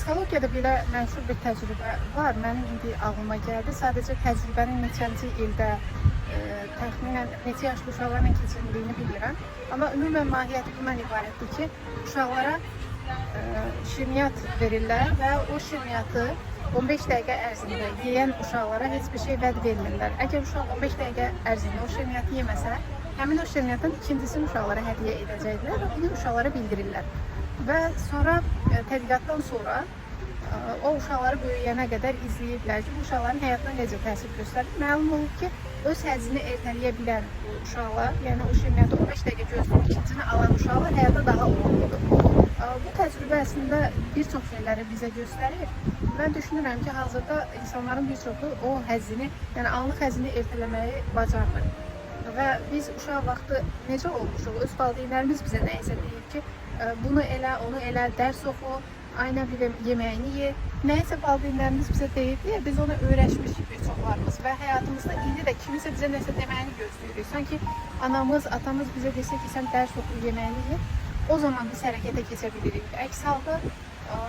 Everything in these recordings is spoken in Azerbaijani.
Psixologiyada belə məşhur bir təcrübə var. Mənim indi ağlıma gəldi. Sadəcə təcrübənin neçənci ildə, təxminən neçə yaşlı uşaqlarla keçirdiyini bilmirəm. Amma ümumən mahiyyəti bundan ibarətdir ki, uşaqlara şirniyyat verirlər və o şirniyyatı 15 dəqiqə ərzində yeyən uşaqlara heç bir şey vəd vermirlər. Əgər uşaq 15 dəqiqə ərzində o şirniyyatı yeməsə, həmin o şirniyyatın ikincisini uşaqlara hədiyyə edəcəklər və bunu uşaqlara bildirirlər. Və sonra tədqiqatdan sonra o uşaqları böyüyənə qədər izləyiblər ki, bu uşaqların həyatına necə təsir göstərir. Məlum olub ki, öz həzzini ertələyə bilən uşaqlar, yəni o şirniyyatı 15 dəqiqə gözləyib ikincisini alan uşaqlar həyata daha uğurludur. Bu təcrübə əslində bir çox şeyləri bizə göstərir. Mən düşünürəm ki, hazırda insanların bir çoxu o həzzini, yəni anlıq həzzini ertələməyi bacarmır. Və biz uşaq vaxtı necə olmuşuq? Öz valideynlərimiz bizə nəyisə deyib ki, bunu elə, onu elə, dərs oxu, aynə bir yeməyini ye. Nəyisə valideynlərimiz bizə deyib deyə biz ona öyrəşmişik bir çoxlarımız və həyatımızda indi də kimisə bizə nəsə deməyini gözləyirik. Sanki anamız, atamız bizə desə ki, sən dərs oxu, yeməyini ye, o zaman biz hərəkətə keçə bilirik. Əks halda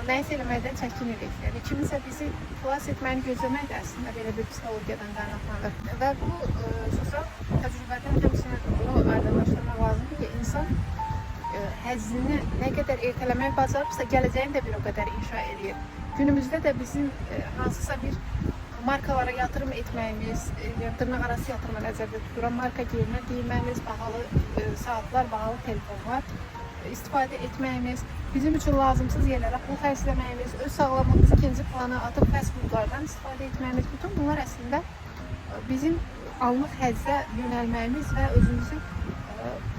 nəyisə eləməkdən çəkinirik. Yəni kimisə bizi xilas etməni gözləmək də əslində belə bir psixologiyadan qaynaqlanır. Və bu sosial təcrübədən həmçinin bunu aydınlaşdırmaq lazımdır ki, insan həzzini nə qədər ertələmək bacarırsa, gələcəyini də bir o qədər inşa edir. Günümüzdə də bizim hansısa bir markalara yatırım etməyimiz, dırnaq arası yatırma nəzərdə tutulan marka geyinməmiz, bahalı saatlar, bahalı telefonlar istifadə etməyimiz, bizim üçün lazımsız yerlərə pul xərcləməyimiz, öz sağlamlığımızı ikinci plana atıb fast foodlardan istifadə etməyimiz, bütün bunlar əslində bizim anlıq həzzə yönəlməyimiz və özümüzü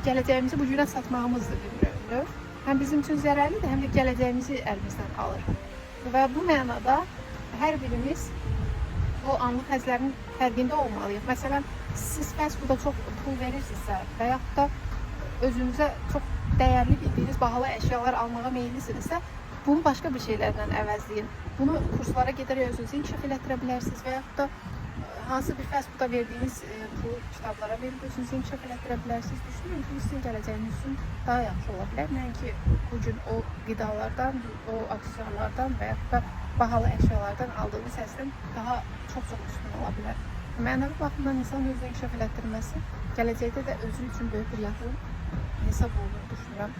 gələcəyimizi bu cürə satmağımızdır bir növ. Həm bizim üçün zərərlidir, həm də gələcəyimizi əlimizdən alır. Və bu mənada hər birimiz o anlıq həzzlərin fərqində olmalıyıq. Məsələn, siz fast fooda çox pul verirsinizsə və yaxud da özünüzə çox dəyərli bildiyiniz bahalı əşyalar almağa meyillisinizsə, bunu başqa bir şeylərlə əvəzləyin. Bunu kurslara gedərək özünüzü inkişaf elətdirə bilərsiniz və yaxud da hansı bir fast fooda verdiyiniz pulu kitablara verib özünüzü inkişaf elətdirə bilərsiniz. Düşünürüm ki, sizin gələcəyiniz üçün daha yaxşı ola bilər. Nəinki bu gün o qidalardan, o aksiyonlardan və yaxud da bahalı əşyalardan aldığınız həzdən daha çox üstün ola bilər. Mənəvi baxımdan insan özünü inkişaf elətdirməsi gələcəkdə də özü üçün böyük bir yatırım hesab olunur düşünürəm.